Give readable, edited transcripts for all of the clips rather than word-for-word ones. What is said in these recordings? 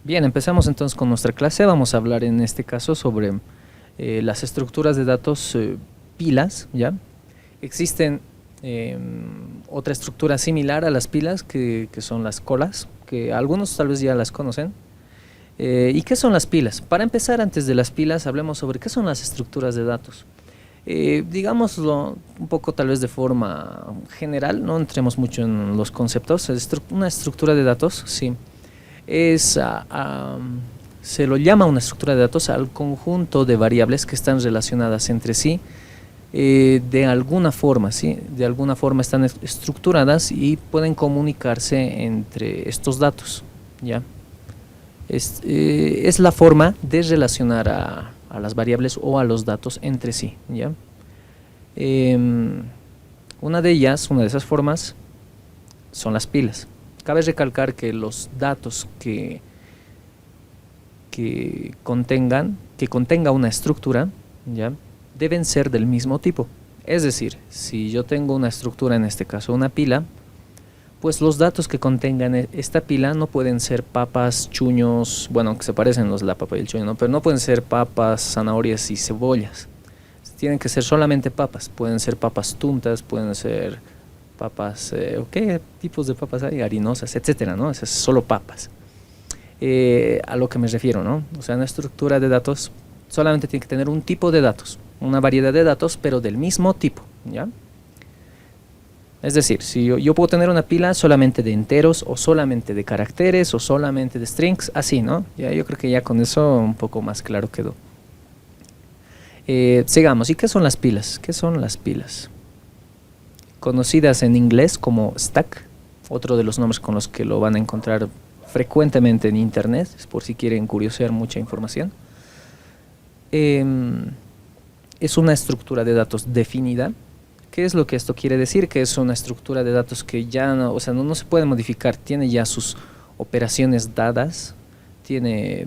Bien, empezamos entonces con nuestra clase. Vamos a hablar en este caso sobre las estructuras de datos pilas, ¿ya? Existen otra estructura similar a las pilas que son las colas, que algunos tal vez ya las conocen. ¿Y qué son las pilas? Para empezar, antes de las pilas, hablemos sobre qué son las estructuras de datos. Digámoslo un poco tal vez de forma general, no entremos mucho en los conceptos. Una estructura de datos, sí, es, se lo llama una estructura de datos al conjunto de variables que están relacionadas entre sí de alguna forma, ¿sí? De alguna forma están estructuradas y pueden comunicarse entre estos datos, ¿ya? Es la forma de relacionar a las variables o a los datos entre sí, ¿ya? Una de esas formas son las pilas. Cabe recalcar que los datos que contenga una estructura, ¿ya?, deben ser del mismo tipo. Es decir, si yo tengo una estructura, en este caso una pila, pues los datos que contengan esta pila no pueden ser papas, chuños, bueno, que se parecen la papa y el chuño, ¿no? Pero no pueden ser papas, zanahorias y cebollas. Tienen que ser solamente papas. Pueden ser papas tuntas, pueden ser papas, ¿qué tipos de papas hay? Harinosas, etcétera, ¿no? Esas solo papas. A lo que me refiero, ¿no? O sea, una estructura de datos solamente tiene que tener un tipo de datos, una variedad de datos, pero del mismo tipo, ¿ya? Es decir, si yo puedo tener una pila solamente de enteros, o solamente de caracteres, o solamente de strings, así, ¿no? Ya, yo creo que ya con eso un poco más claro quedó. Sigamos. ¿Y qué son las pilas? ¿Qué son las pilas? Conocidas en inglés como stack, otro de los nombres con los que lo van a encontrar frecuentemente en internet, por si quieren curiosear mucha información. Es una estructura de datos definida. ¿Qué es lo que esto quiere decir? Que es una estructura de datos que ya no, o sea, no se puede modificar, tiene ya sus operaciones dadas, tiene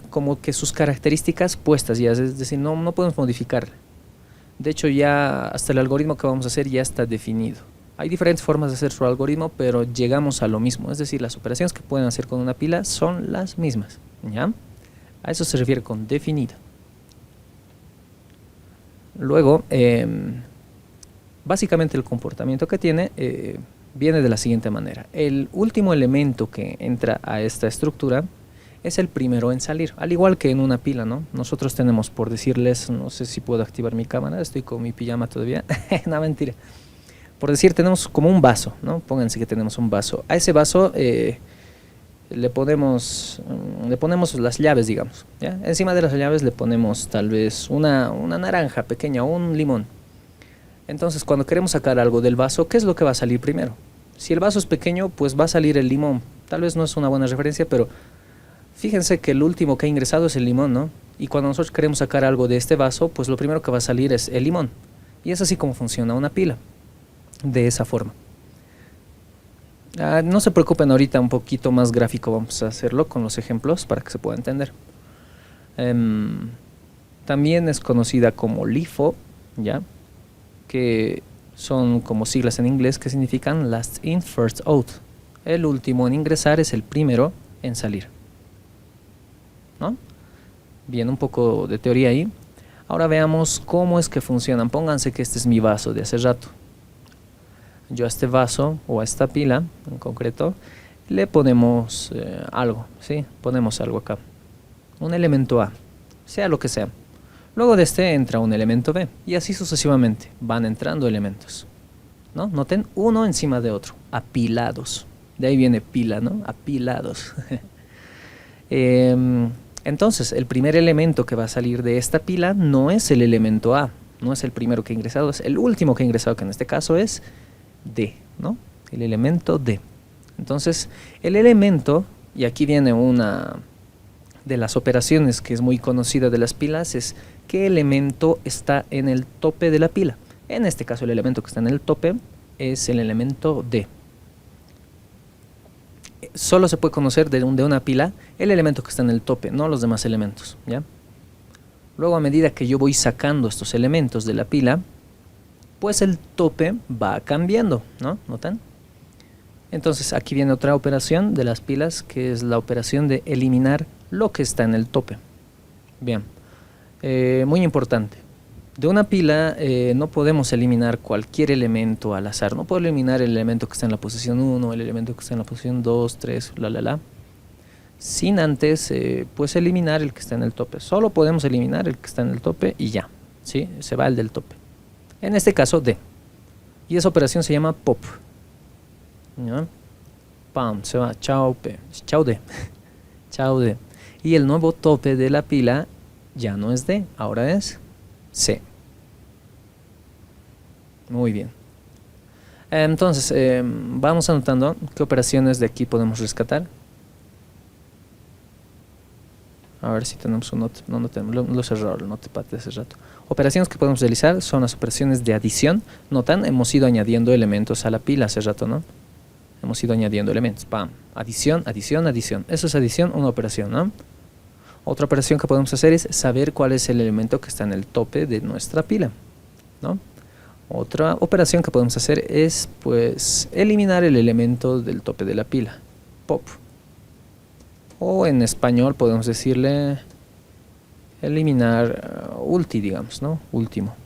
como que sus características puestas ya, es decir, no podemos modificarla. De hecho, ya hasta el algoritmo que vamos a hacer ya está definido. Hay diferentes formas de hacer su algoritmo, pero llegamos a lo mismo, es decir, las operaciones que pueden hacer con una pila son las mismas, ¿ya? A eso se refiere con definida. Luego, básicamente el comportamiento que tiene viene de la siguiente manera. El último elemento que entra a esta estructura es el primero en salir, al igual que en una pila, ¿no? Nosotros tenemos, por decirles, no sé si puedo activar mi cámara, estoy con mi pijama todavía, no, mentira. Por decir, tenemos como un vaso, ¿no? Pónganse que tenemos un vaso. A ese vaso le ponemos las llaves, digamos, ¿ya? Encima de las llaves le ponemos tal vez una naranja pequeña o un limón. Entonces, cuando queremos sacar algo del vaso, ¿qué es lo que va a salir primero? Si el vaso es pequeño, pues va a salir el limón. Tal vez no es una buena referencia, pero fíjense que el último que ha ingresado es el limón, ¿no? Y cuando nosotros queremos sacar algo de este vaso, pues lo primero que va a salir es el limón. Y es así como funciona una pila, de esa forma. No se preocupen, ahorita un poquito más gráfico vamos a hacerlo con los ejemplos para que se pueda entender. También es conocida como LIFO, ¿ya? Que son como siglas en inglés que significan last in, first out. El último en ingresar es el primero en salir, ¿no? Bien, un poco de teoría ahí. Ahora veamos cómo es que funcionan. Pónganse que este es mi vaso de hace rato. Yo a este vaso o a esta pila en concreto le ponemos algo, ¿sí? Ponemos algo acá, un elemento A, sea lo que sea. Luego de este entra un elemento B y así sucesivamente van entrando elementos, ¿no? Noten, uno encima de otro, apilados. De ahí viene pila, ¿no? Apilados. Entonces, el primer elemento que va a salir de esta pila no es el elemento A, no es el primero que ha ingresado, es el último que ha ingresado, que en este caso es D, ¿no? El elemento D. Entonces, el elemento, y aquí viene una de las operaciones que es muy conocida de las pilas, es qué elemento está en el tope de la pila. En este caso, el elemento que está en el tope es el elemento D. Solo se puede conocer de una pila el elemento que está en el tope, no los demás elementos, ¿ya? Luego, a medida que yo voy sacando estos elementos de la pila, pues el tope va cambiando, ¿no? ¿Notan? Entonces aquí viene otra operación de las pilas, que es la operación de eliminar lo que está en el tope. Bien, muy importante. De una pila no podemos eliminar cualquier elemento al azar. No puedo eliminar el elemento que está en la posición 1, el elemento que está en la posición 2, 3, sin antes pues eliminar el que está en el tope. Solo podemos eliminar el que está en el tope y ya, ¿sí? Se va el del tope. En este caso D. Y esa operación se llama pop. ¿Ya? Pam, se va, chao P, chao D. Chao D. Y el nuevo tope de la pila ya no es D, ahora es C. Muy bien. Entonces, vamos anotando qué operaciones de aquí podemos rescatar. A ver si tenemos un note. No, no tenemos, lo he cerrado el notepad de hace rato. Operaciones que podemos realizar son las operaciones de adición. Notan, hemos ido añadiendo elementos a la pila hace rato, ¿no? Hemos ido añadiendo elementos. Pam. Adición, adición, adición. Eso es adición, una operación, ¿no? Otra operación que podemos hacer es saber cuál es el elemento que está en el tope de nuestra pila, ¿no? Otra operación que podemos hacer es, pues, eliminar el elemento del tope de la pila. Pop. O en español podemos decirle eliminar ulti, digamos, ¿no? Último.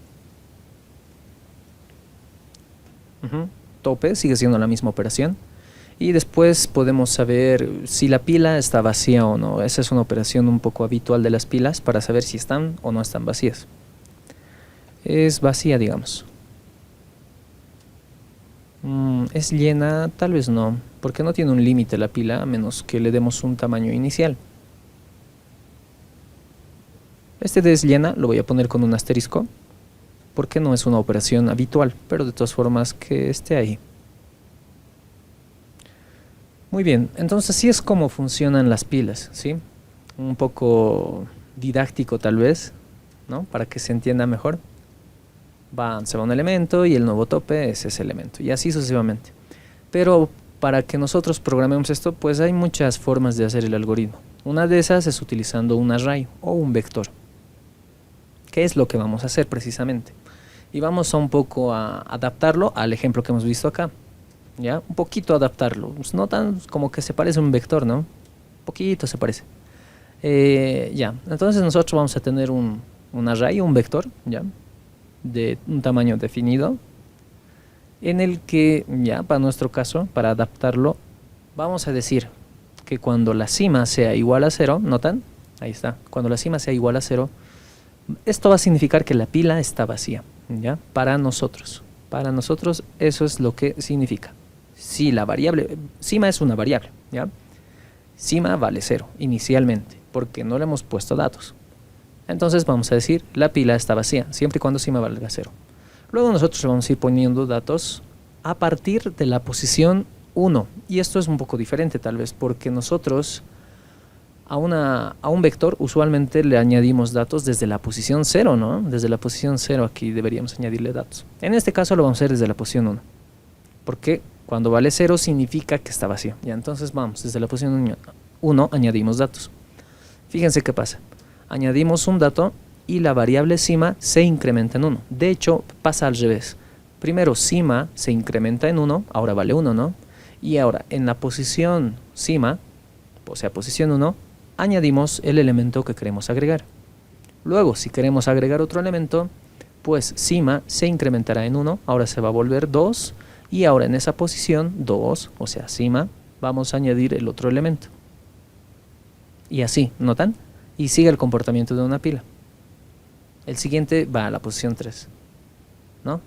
Tope sigue siendo la misma operación. Y después podemos saber si la pila está vacía o no. Esa es una operación un poco habitual de las pilas para saber si están o no están vacías. Es vacía, digamos. ¿Es llena? Tal vez no, porque no tiene un límite la pila, a menos que le demos un tamaño inicial. Este de es llena lo voy a poner con un asterisco, porque no es una operación habitual, pero de todas formas que esté ahí. Muy bien, entonces así es como funcionan las pilas, ¿sí? Un poco didáctico tal vez, ¿no? Para que se entienda mejor. Se va un elemento y el nuevo tope es ese elemento, y así sucesivamente. Pero para que nosotros programemos esto, pues hay muchas formas de hacer el algoritmo. Una de esas es utilizando un array o un vector. ¿Qué es lo que vamos a hacer precisamente? Y vamos a un poco a adaptarlo al ejemplo que hemos visto acá. ¿Ya? Un poquito adaptarlo, pues no tan como que se parece a un vector, ¿no? Un poquito se parece. Ya, entonces nosotros vamos a tener un array, un vector, ¿ya? De un tamaño definido, en el que, ya, para nuestro caso, para adaptarlo, vamos a decir que cuando la cima sea igual a 0, ¿notan? Ahí está, cuando la cima sea igual a 0, esto va a significar que la pila está vacía, ¿ya? Para nosotros eso es lo que significa. Si la variable, cima es una variable, ¿ya? Cima vale 0 inicialmente, porque no le hemos puesto datos. Entonces vamos a decir, la pila está vacía, siempre y cuando cima valga 0. Luego nosotros vamos a ir poniendo datos a partir de la posición 1. Y esto es un poco diferente tal vez, porque nosotros a un vector usualmente le añadimos datos desde la posición 0, ¿no? Desde la posición 0 aquí deberíamos añadirle datos. En este caso lo vamos a hacer desde la posición 1. Porque cuando vale 0 significa que está vacío. Ya, entonces vamos, desde la posición 1 añadimos datos. Fíjense qué pasa. Añadimos un dato y la variable cima se incrementa en 1. De hecho, pasa al revés. Primero cima se incrementa en 1, ahora vale 1, ¿no? Y ahora en la posición cima, o sea, posición 1, añadimos el elemento que queremos agregar. Luego, si queremos agregar otro elemento, pues cima se incrementará en 1, ahora se va a volver 2, y ahora en esa posición 2, o sea, cima, vamos a añadir el otro elemento. Y así, ¿notan? Y sigue el comportamiento de una pila. El siguiente va a la posición 3, ¿no?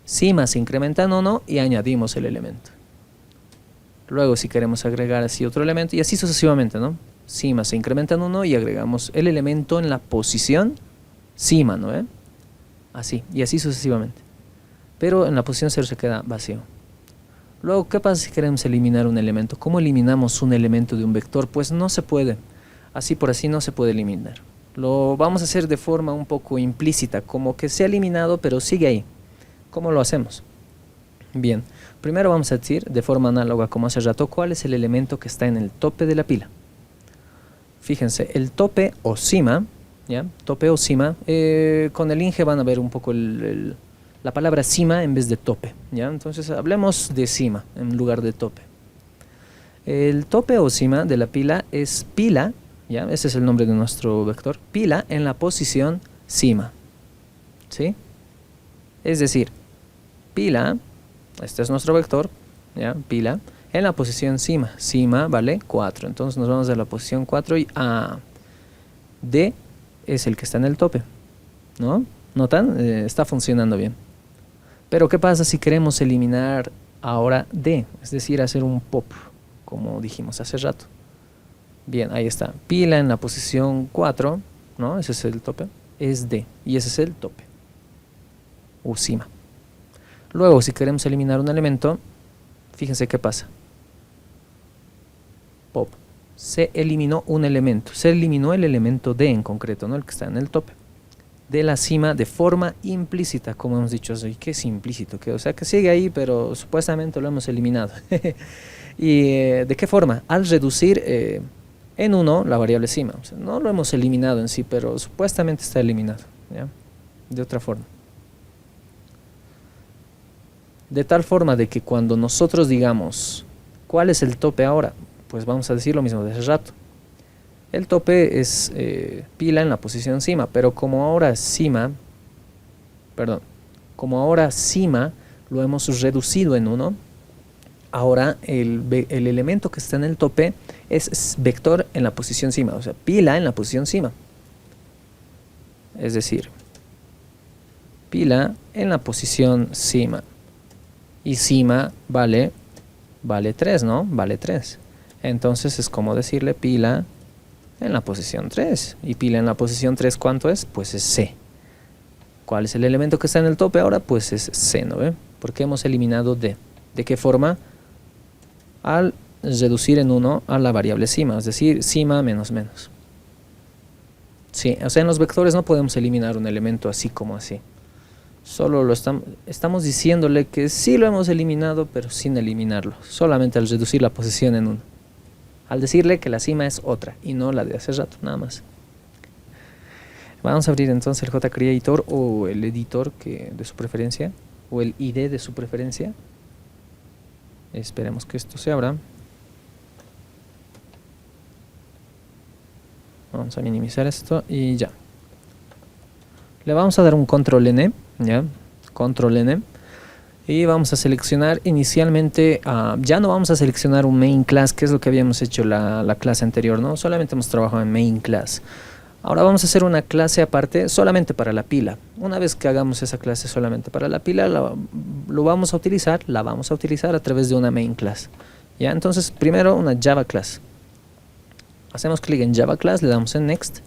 Cima se incrementa en 1 y añadimos el elemento. Luego, si queremos agregar así otro elemento, y así sucesivamente, ¿no? Cima se incrementa en 1 y agregamos el elemento en la posición cima, ¿no? Así, y así sucesivamente. Pero en la posición 0 se queda vacío. Luego, ¿qué pasa si queremos eliminar un elemento? ¿Cómo eliminamos un elemento de un vector? Pues no se puede. Así por así no se puede eliminar. Lo vamos a hacer de forma un poco implícita, como que se ha eliminado pero sigue ahí. ¿Cómo lo hacemos? Bien, primero vamos a decir de forma análoga como hace rato cuál es el elemento que está en el tope de la pila. Fíjense, el tope o cima, ¿ya? Tope o cima, con el INGE van a ver un poco la palabra cima en vez de tope, ¿ya? Entonces hablemos de cima en lugar de tope. El tope o cima de la pila es pila, ¿ya? Ese es el nombre de nuestro vector, pila en la posición cima, ¿sí? Es decir, pila, este es nuestro vector, ¿ya? Pila en la posición cima, cima vale 4, entonces nos vamos a la posición 4 y D es el que está en el tope, ¿no? ¿Notan? Está funcionando bien. Pero ¿qué pasa si queremos eliminar ahora D? Es decir, hacer un pop, como dijimos hace rato. Bien, ahí está. Pila en la posición 4, ¿no? Ese es el tope. Es D. Y ese es el tope. O cima. Luego, si queremos eliminar un elemento, fíjense qué pasa. Pop. Se eliminó un elemento. Se eliminó el elemento D en concreto, ¿no? El que está en el tope. De la cima de forma implícita, como hemos dicho hoy. ¿Qué es implícito? O sea, que sigue ahí, pero supuestamente lo hemos eliminado. ¿Y de qué forma? Al reducir en 1 la variable cima. O sea, no lo hemos eliminado en sí, pero supuestamente está eliminado, ¿ya? De otra forma. De tal forma de que cuando nosotros digamos ¿cuál es el tope ahora? Pues vamos a decir lo mismo de hace rato. El tope es pila en la posición cima, pero como ahora cima lo hemos reducido en 1, ahora el elemento que está en el tope es vector en la posición cima, o sea, pila en la posición cima. Es decir, pila en la posición cima. Y cima vale 3, ¿no? Vale 3. Entonces es como decirle pila en la posición 3. Y pila en la posición 3, ¿cuánto es? Pues es C. ¿Cuál es el elemento que está en el tope ahora? Pues es C, ¿no ve? Porque hemos eliminado D. ¿De qué forma? Al reducir en 1 a la variable cima, es decir, cima menos menos. Sí, o sea, en los vectores no podemos eliminar un elemento así como así. Solo lo estamos diciéndole que sí lo hemos eliminado, pero sin eliminarlo. Solamente al reducir la posición en 1. Al decirle que la cima es otra y no la de hace rato, nada más. Vamos a abrir entonces el JCreator o el editor de su preferencia, o el ID de su preferencia. Esperemos que esto se abra. Vamos a minimizar esto y ya. Le vamos a dar un control N, ¿ya? Control N. Y vamos a seleccionar inicialmente, ya no vamos a seleccionar un main class, que es lo que habíamos hecho la clase anterior, ¿no? Solamente hemos trabajado en main class. Ahora vamos a hacer una clase aparte solamente para la pila. Una vez que hagamos esa clase solamente para la pila, la vamos a utilizar a través de una main class. ¿Ya? Entonces, primero una Java class. Hacemos clic en Java class, le damos en Next.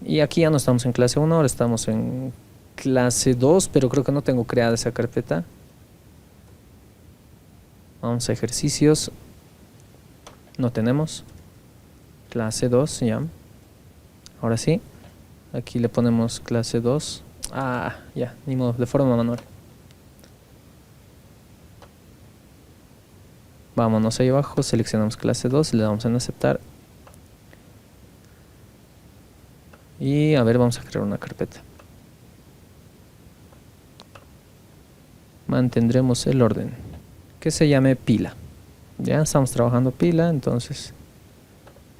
Y aquí ya no estamos en clase 1, ahora estamos en clase 2, pero creo que no tengo creada esa carpeta. Vamos a ejercicios. No tenemos. Clase 2, ya. Ahora sí. Aquí le ponemos clase 2. Ya, ni modo, de forma manual. Vámonos ahí abajo, seleccionamos clase 2, le damos en aceptar. Y a ver, vamos a crear una carpeta. Mantendremos el orden, que se llame pila. Ya estamos trabajando pila, entonces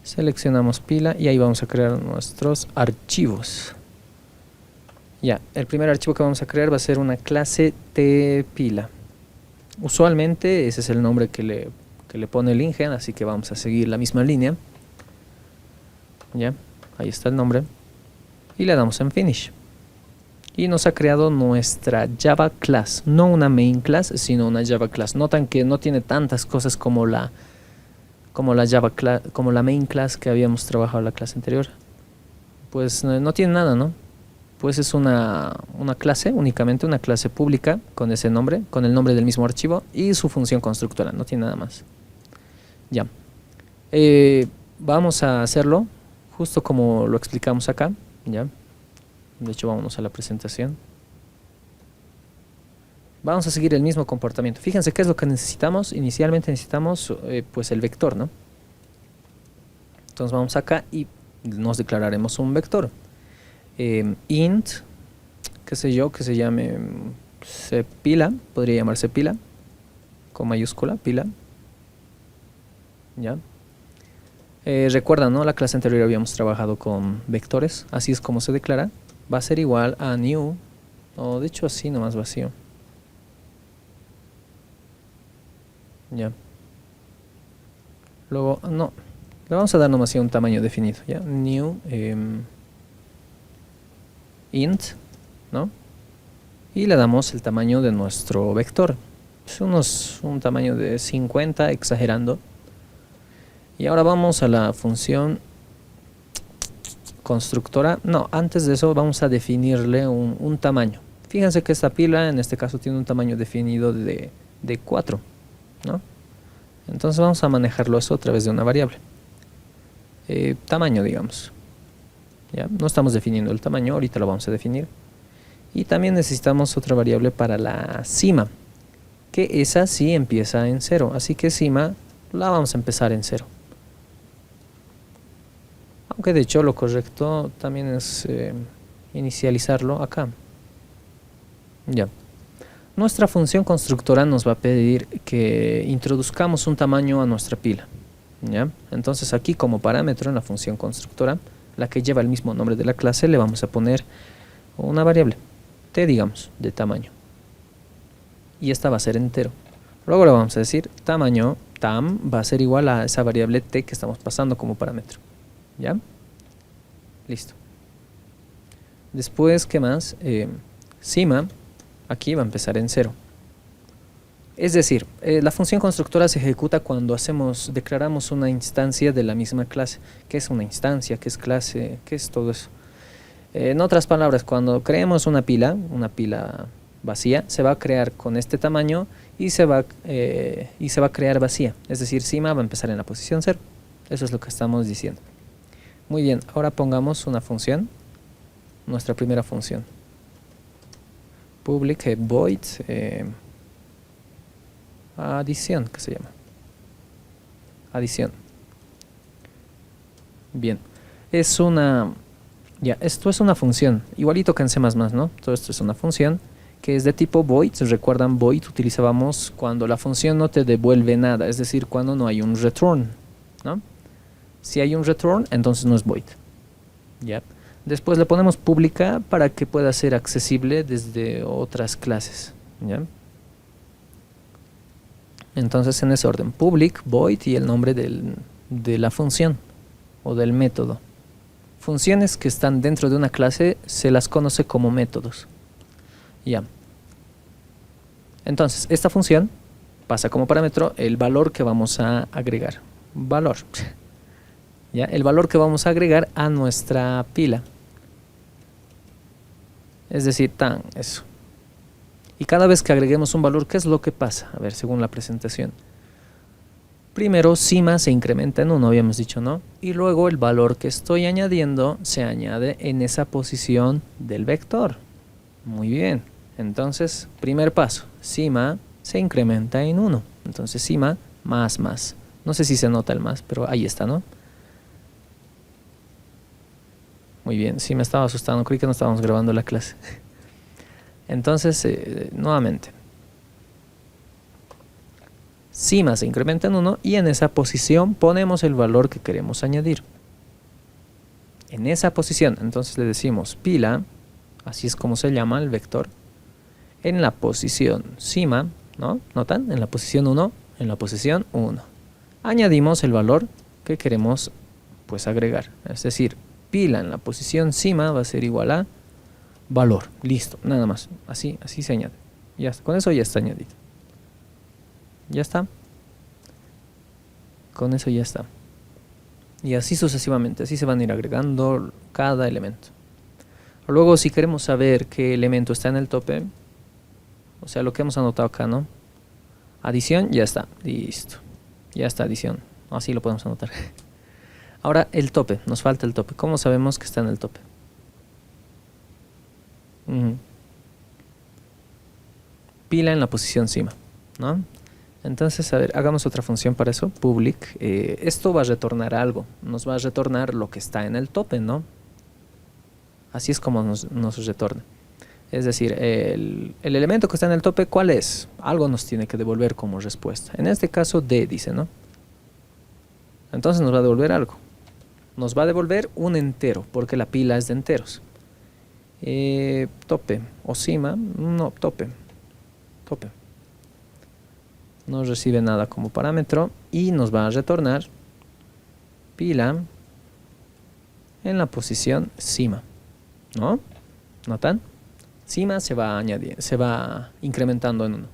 seleccionamos pila y ahí vamos a crear nuestros archivos. Ya, el primer archivo que vamos a crear va a ser una clase tPila. Usualmente ese es el nombre que le pone el Ingen, así que vamos a seguir la misma línea. Ya, ahí está el nombre. Y le damos en Finish. Y nos ha creado nuestra Java class, no una main class, sino una Java class. Notan que no tiene tantas cosas como la Java class, como la main class que habíamos trabajado en la clase anterior. Pues no tiene nada, ¿no? Pues es una clase, únicamente una clase pública con ese nombre, con el nombre del mismo archivo y su función constructora, no tiene nada más. Ya. Vamos a hacerlo justo como lo explicamos acá, ¿ya? De hecho, vámonos a la presentación. Vamos a seguir el mismo comportamiento. Fíjense qué es lo que necesitamos. Inicialmente necesitamos pues el vector, ¿no? Entonces vamos acá y nos declararemos un vector. Int, ¿qué qué sé yo, que se llame pila, podría llamarse pila, con mayúscula, pila. ¿Ya? Recuerdan, ¿no? La clase anterior habíamos trabajado con vectores, así es como se declara. Va a ser igual a new, o de hecho así nomás vacío. Ya. Luego, no, le vamos a dar nomás un tamaño definido, ¿ya? New int, ¿no? Y le damos el tamaño de nuestro vector. Es un tamaño de 50, exagerando. Y ahora vamos a la función constructora. No, antes de eso vamos a definirle un tamaño. Fíjense que esta pila en este caso tiene un tamaño definido de 4, ¿no? Entonces vamos a manejarlo eso a través de una variable. Tamaño, digamos. ¿Ya? No estamos definiendo el tamaño, ahorita lo vamos a definir. Y también necesitamos otra variable para la cima, que esa sí empieza en 0. Así que cima la vamos a empezar en 0. Aunque de hecho lo correcto también es inicializarlo acá. Ya. Nuestra función constructora nos va a pedir que introduzcamos un tamaño a nuestra pila. ¿Ya? Entonces aquí como parámetro en la función constructora, la que lleva el mismo nombre de la clase, le vamos a poner una variable t, digamos, de tamaño. Y esta va a ser entero. Luego le vamos a decir tamaño, tam, va a ser igual a esa variable t que estamos pasando como parámetro. ¿Ya? Listo. Después, ¿qué más? Cima, aquí va a empezar en 0. Es decir, la función constructora se ejecuta cuando declaramos una instancia de la misma clase. ¿Qué es una instancia? ¿Qué es clase? ¿Qué es todo eso? En otras palabras, cuando creemos una pila vacía, se va a crear con este tamaño y se va a crear vacía. Es decir, cima va a empezar en la posición 0. Eso es lo que estamos diciendo. Muy bien, ahora pongamos una función, nuestra primera función. Public void adición, que se llama. Adición. Bien. Esto es una función, igualito que en C++, ¿no? Todo esto es una función que es de tipo void. ¿Recuerdan void? Utilizábamos cuando la función no te devuelve nada, es decir, cuando no hay un return, ¿no? Si hay un return, entonces no es void. ¿Ya? Después le ponemos pública para que pueda ser accesible desde otras clases. ¿Ya? Entonces en ese orden, public, void y el nombre de la función o del método. Funciones que están dentro de una clase se las conoce como métodos. Ya. Entonces, esta función pasa como parámetro el valor que vamos a agregar. Valor. ¿Ya? El valor que vamos a agregar a nuestra pila. Es decir, eso. Y cada vez que agreguemos un valor, ¿qué es lo que pasa? A ver, según la presentación. Primero, cima se incrementa en 1, habíamos dicho, ¿no? Y luego el valor que estoy añadiendo se añade en esa posición del vector. Muy bien. Entonces, primer paso, cima se incrementa en 1. Entonces, cima más. No sé si se nota el más, pero ahí está, ¿no? Muy bien, sí me estaba asustando, creí que no estábamos grabando la clase. Entonces, nuevamente. Cima se incrementa en 1 y en esa posición ponemos el valor que queremos añadir. En esa posición, entonces le decimos pila, así es como se llama el vector, en la posición cima, ¿no? ¿Notan? En la posición 1, en la posición 1. Añadimos el valor que queremos pues agregar, es decir, pila en la posición cima va a ser igual a valor, listo, nada más, así se añade. Ya está. Con eso ya está añadido. Ya está. Con eso ya está. Y así sucesivamente, así se van a ir agregando cada elemento. Luego, si queremos saber qué elemento está en el tope, o sea, lo que hemos anotado acá, ¿no? Adición, ya está, listo. Ya está adición, así lo podemos anotar. Ahora el tope, nos falta el tope. ¿Cómo sabemos que está en el tope? Pila en la posición cima, ¿no? Entonces, a ver, hagamos otra función para eso, public. Esto va a retornar algo, nos va a retornar lo que está en el tope, ¿no? Así es como nos retorna. Es decir, el elemento que está en el tope, ¿cuál es? Algo nos tiene que devolver como respuesta. En este caso, D dice, ¿no? Entonces nos va a devolver algo. Nos va a devolver un entero, porque la pila es de enteros. Tope o cima, no, tope. Tope. No recibe nada como parámetro y nos va a retornar pila en la posición cima, ¿no? ¿Notan? Cima se va incrementando en 1.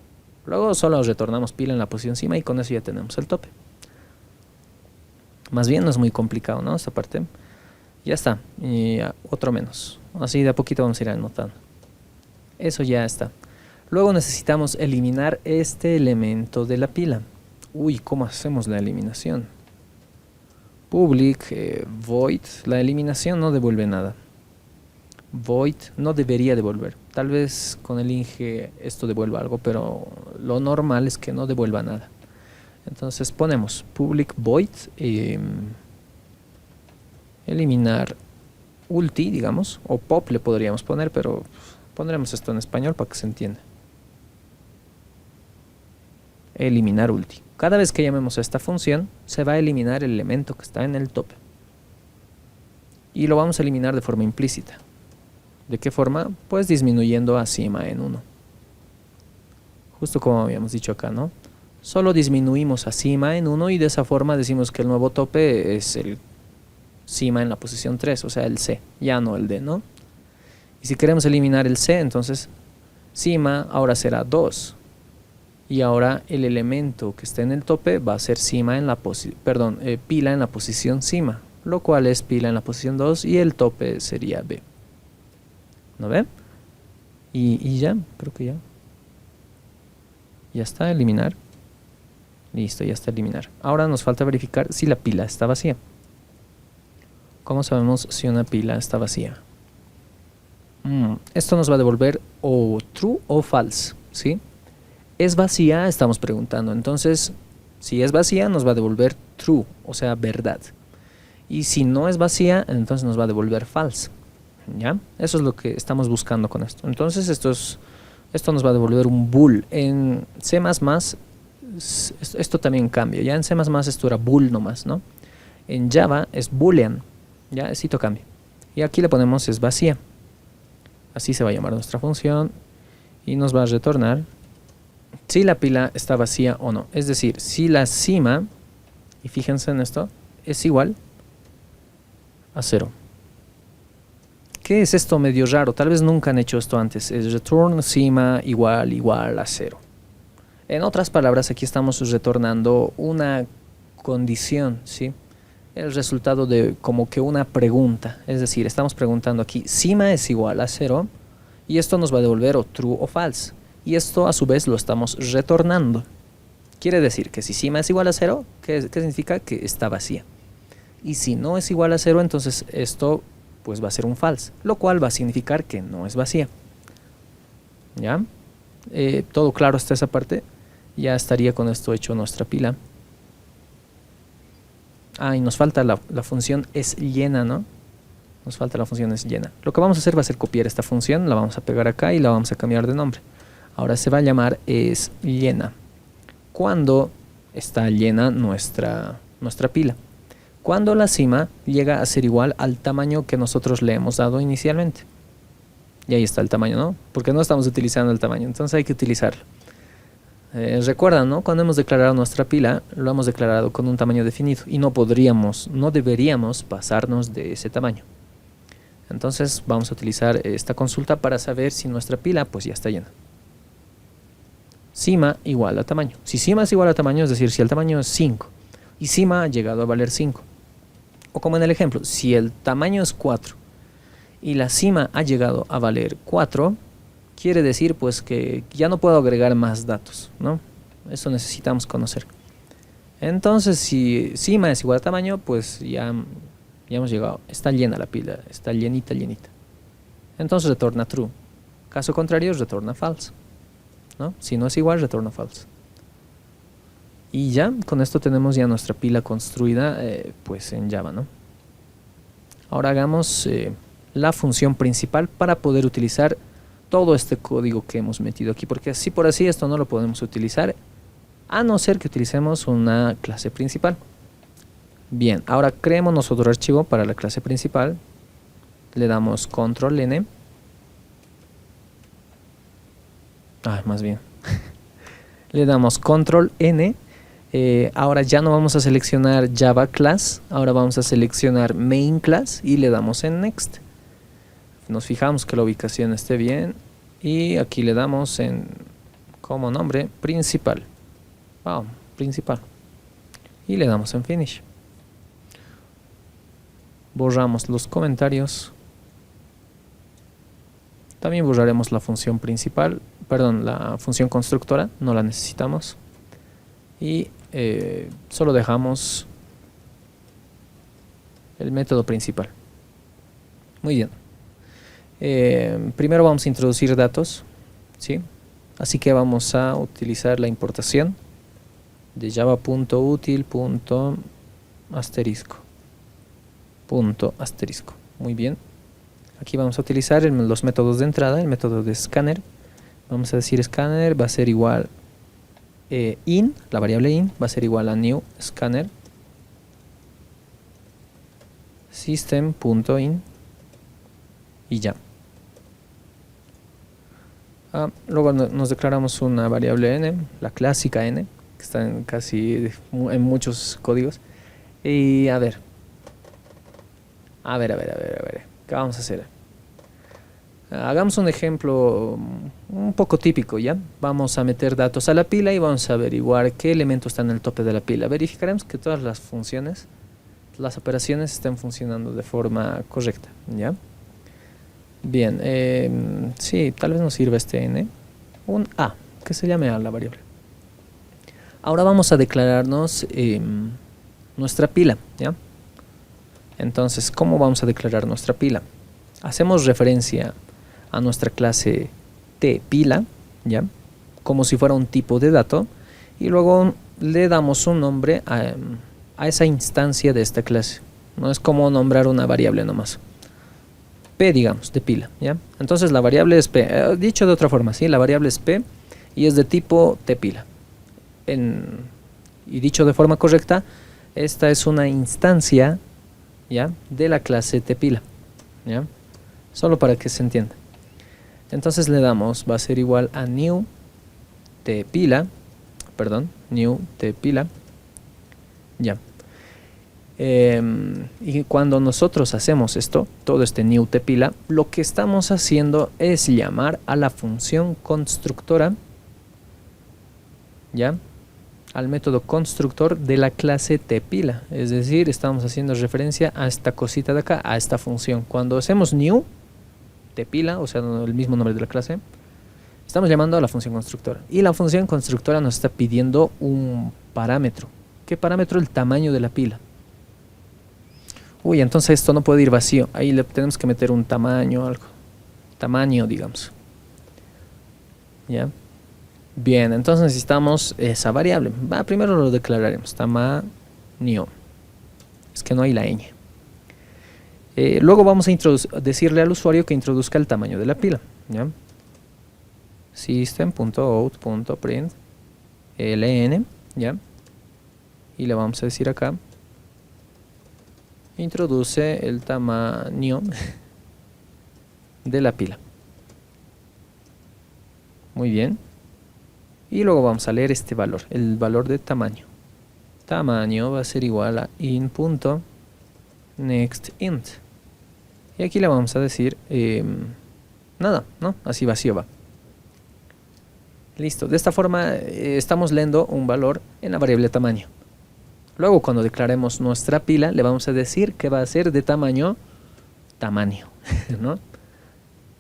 Luego solo retornamos pila en la posición cima y con eso ya tenemos el tope. Más bien no es muy complicado, ¿no? Esta parte. Ya está. Y otro menos. Así de a poquito vamos a ir anotando. Eso ya está. Luego necesitamos eliminar este elemento de la pila. Uy, ¿cómo hacemos la eliminación? Public void. La eliminación no devuelve nada. Void no debería devolver. Tal vez con el inge esto devuelva algo, pero lo normal es que no devuelva nada. Entonces ponemos public void eliminar ulti, digamos, o pop le podríamos poner, pero pondremos esto en español para que se entienda. Eliminar ulti. Cada vez que llamemos a esta función, se va a eliminar el elemento que está en el tope. Y lo vamos a eliminar de forma implícita. ¿De qué forma? Pues disminuyendo a cima en 1. Justo como habíamos dicho acá, ¿no? Solo disminuimos a cima en 1 y de esa forma decimos que el nuevo tope es el cima en la posición 3, o sea, el C, ya no el D, ¿no? Y si queremos eliminar el C, entonces cima ahora será 2. Y ahora el elemento que esté en el tope va a ser cima en la pila en la posición cima, lo cual es pila en la posición 2 y el tope sería B. ¿No ve? Y ya, creo que ya. Ya está, eliminar. Listo, ya está eliminar. Ahora nos falta verificar si la pila está vacía. ¿Cómo sabemos si una pila está vacía? Esto nos va a devolver o true o false, ¿sí? ¿Es vacía? Estamos preguntando. Entonces, si es vacía, nos va a devolver true, o sea, verdad. Y si no es vacía, entonces nos va a devolver false. ¿Ya? Eso es lo que estamos buscando con esto. Entonces, esto nos va a devolver un bool. En C++, esto también cambia. Ya en C++ esto era bool nomás, ¿no? En Java es boolean. Ya, esto cambia. Y aquí le ponemos es vacía. Así se va a llamar nuestra función. Y nos va a retornar si la pila está vacía o no. Es decir, si la cima, y fíjense en esto, es igual a 0. ¿Qué es esto medio raro? Tal vez nunca han hecho esto antes. Es return cima igual a 0. En otras palabras, aquí estamos retornando una condición, ¿sí? El resultado de como que una pregunta. Es decir, estamos preguntando aquí, cima es igual a 0, y esto nos va a devolver o true o false. Y esto a su vez lo estamos retornando. Quiere decir que si cima es igual a 0, ¿qué significa? Que está vacía. Y si no es igual a 0, entonces esto pues va a ser un false, lo cual va a significar que no es vacía. ¿Ya? Todo claro hasta esa parte. Ya estaría con esto hecho nuestra pila. Y nos falta la función es llena, ¿no? Nos falta la función es llena. Lo que vamos a hacer va a ser copiar esta función, la vamos a pegar acá y la vamos a cambiar de nombre. Ahora se va a llamar es llena. ¿Cuándo está llena nuestra pila? Cuando la cima llega a ser igual al tamaño que nosotros le hemos dado inicialmente. Y ahí está el tamaño, ¿no? Porque no estamos utilizando el tamaño, entonces hay que utilizarlo. Recuerdan, ¿no? Cuando hemos declarado nuestra pila, lo hemos declarado con un tamaño definido y no deberíamos pasarnos de ese tamaño. Entonces vamos a utilizar esta consulta para saber si nuestra pila pues ya está llena. Cima igual a tamaño. Si cima es igual a tamaño, es decir, si el tamaño es 5 y cima ha llegado a valer 5. O como en el ejemplo, si el tamaño es 4 y la cima ha llegado a valer 4, quiere decir pues que ya no puedo agregar más datos, ¿no? Eso necesitamos conocer. Entonces, si cima es igual a tamaño, pues ya hemos llegado. Está llena la pila, está llenita. Entonces retorna true. Caso contrario, retorna false, ¿no? Si no es igual, retorna false. Y ya, con esto tenemos ya nuestra pila construida pues en Java, ¿no? Ahora hagamos la función principal para poder utilizar todo este código que hemos metido aquí, porque así por así esto no lo podemos utilizar, a no ser que utilicemos una clase principal. Bien, ahora creemos nosotros archivo para la clase principal, le damos control N, más bien, le damos control N. Ahora ya no vamos a seleccionar Java Class, ahora vamos a seleccionar Main Class y le damos en Next. Nos fijamos que la ubicación esté bien y aquí le damos en como nombre principal. Principal. Y le damos en Finish. Borramos los comentarios. También borraremos la función principal, perdón, la función constructora, no la necesitamos. Y solo dejamos el método principal. Muy bien. Primero vamos a introducir datos, ¿sí? Así que vamos a utilizar la importación de java.util.asterisco. Muy bien. Aquí vamos a utilizar los métodos de entrada, el método de scanner. Vamos a decir scanner va a ser igual in, la variable in va a ser igual a new scanner system.in y ya. Luego nos declaramos una variable n, la clásica n, que está en muchos códigos. Y a ver, ¿qué vamos a hacer? Hagamos un ejemplo un poco típico, ¿ya? Vamos a meter datos a la pila y vamos a averiguar qué elemento está en el tope de la pila. Verificaremos que todas las funciones, las operaciones estén funcionando de forma correcta, ¿ya? Bien, sí, tal vez nos sirva este n, un a, que se llame a la variable. Ahora vamos a declararnos nuestra pila, ¿ya? Entonces, ¿cómo vamos a declarar nuestra pila? Hacemos referencia a nuestra clase tPila, ¿ya? Como si fuera un tipo de dato, y luego le damos un nombre a esa instancia de esta clase. No es como nombrar una variable nomás. P, digamos, de pila, ¿ya? Entonces la variable es P, dicho de otra forma, ¿sí? La variable es P y es de tipo tPila. Y dicho de forma correcta, esta es una instancia, ¿ya? De la clase tPila, ¿ya? Solo para que se entienda. Entonces le damos, va a ser igual a new tPila, ya. Y cuando nosotros hacemos esto, todo este new tPila, lo que estamos haciendo es llamar a la función constructora, ¿ya? Al método constructor de la clase tPila. Es decir, estamos haciendo referencia a esta cosita de acá, a esta función. Cuando hacemos new tPila, o sea, el mismo nombre de la clase, estamos llamando a la función constructora. Y la función constructora nos está pidiendo un parámetro. ¿Qué parámetro? El tamaño de la pila. Uy, entonces esto no puede ir vacío. Ahí le tenemos que meter un tamaño, algo. Tamaño, digamos. ¿Ya? Bien, entonces necesitamos esa variable. Primero lo declararemos. Tamaño. Es que no hay la ñ. Luego vamos a decirle al usuario que introduzca el tamaño de la pila, ¿ya? System.out.print ln, ¿ya? Y le vamos a decir acá, introduce el tamaño de la pila. Muy bien. Y luego vamos a leer este valor, el valor de tamaño. Tamaño va a ser igual a in.nextInt. Y aquí le vamos a decir nada, ¿no? Así vacío va. Listo. De esta forma estamos leyendo un valor en la variable tamaño. Luego cuando declaremos nuestra pila le vamos a decir que va a ser de tamaño, ¿no?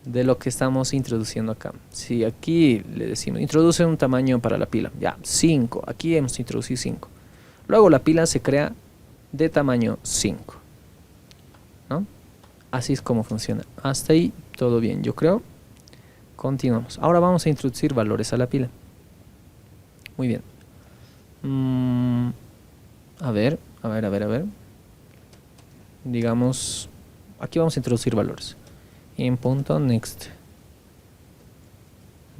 De lo que estamos introduciendo acá. Si aquí le decimos introduce un tamaño para la pila, ya, 5. Aquí hemos introducido 5. Luego la pila se crea de tamaño 5, ¿no? Así es como funciona. Hasta ahí todo bien, yo creo. Continuamos. Ahora vamos a introducir valores a la pila. Muy bien. A ver. Digamos, aquí vamos a introducir valores. In.next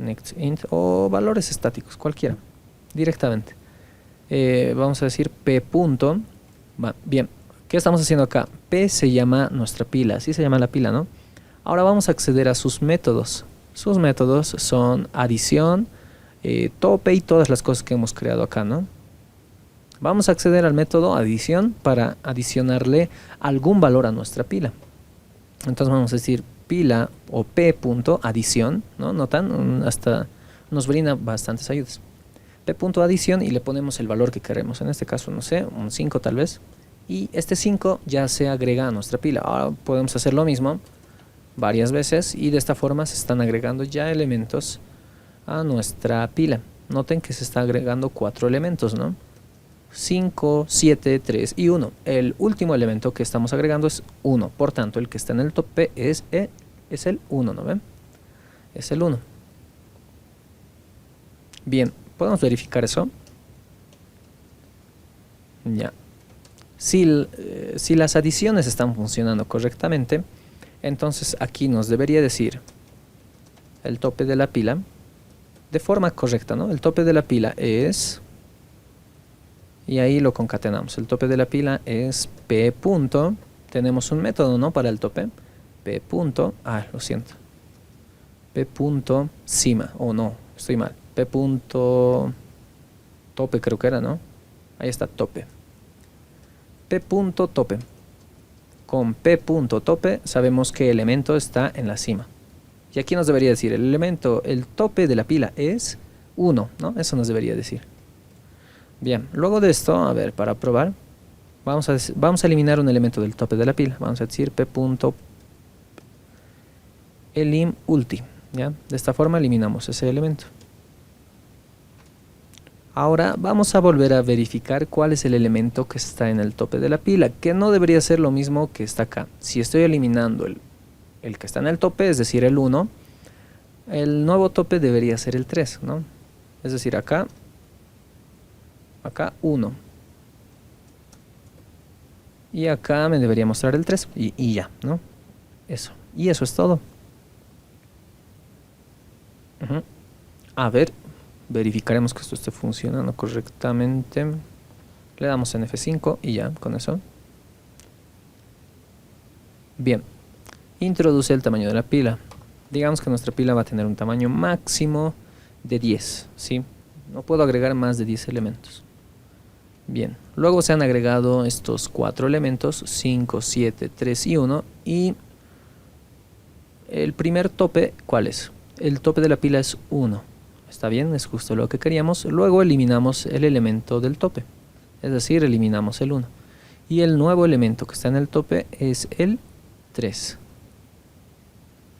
next int o valores estáticos, cualquiera, directamente. Vamos a decir p punto. Bien, ¿qué estamos haciendo acá? P se llama nuestra pila, así se llama la pila, ¿no? Ahora vamos a acceder a sus métodos. Sus métodos son adición, tope y todas las cosas que hemos creado acá, ¿no? Vamos a acceder al método adición para adicionarle algún valor a nuestra pila. Entonces vamos a decir pila o p punto adición, ¿no? ¿Notan? Hasta nos brinda bastantes ayudas. P punto adición y le ponemos el valor que queremos. En este caso, no sé, un 5 tal vez. Y este 5 ya se agrega a nuestra pila. Ahora podemos hacer lo mismo varias veces y de esta forma se están agregando ya elementos a nuestra pila. Noten que se está agregando 4 elementos, ¿no? 5, 7, 3 y 1. El último elemento que estamos agregando es 1. Por tanto, el que está en el tope es el 1, ¿no ven? Es el 1. Bien, podemos verificar eso. Ya. Si las adiciones están funcionando correctamente, entonces aquí nos debería decir el tope de la pila de forma correcta, ¿no? El tope de la pila es... Y ahí lo concatenamos. El tope de la pila es p punto. Tenemos un método, ¿no? Para el tope. P punto. Lo siento. P punto cima. No, estoy mal. P punto tope creo que era, ¿no? Ahí está, tope. P punto tope. Con P punto tope sabemos que el elemento está en la cima. Y aquí nos debería decir el tope de la pila es 1, ¿no? Eso nos debería decir. Bien, luego de esto, a ver, para probar, vamos a eliminar un elemento del tope de la pila. Vamos a decir p.elim ulti, ¿ya? De esta forma eliminamos ese elemento. Ahora vamos a volver a verificar cuál es el elemento que está en el tope de la pila, que no debería ser lo mismo que está acá. Si estoy eliminando el que está en el tope, es decir, el 1, el nuevo tope debería ser el 3, ¿no? Es decir, acá 1 y acá me debería mostrar el 3 y ya, ¿no? Eso, y eso es todo. A ver, verificaremos que esto esté funcionando correctamente. Le damos en F5 y ya, con eso. Bien, introduce el tamaño de la pila. Digamos que nuestra pila va a tener un tamaño máximo de 10, ¿sí? No puedo agregar más de 10 elementos. Bien, luego se han agregado estos 4 elementos, 5, 7, 3 y 1. Y el primer tope, ¿cuál es? El tope de la pila es 1. Está bien, es justo lo que queríamos. Luego eliminamos el elemento del tope, es decir, eliminamos el 1. Y el nuevo elemento que está en el tope es el 3.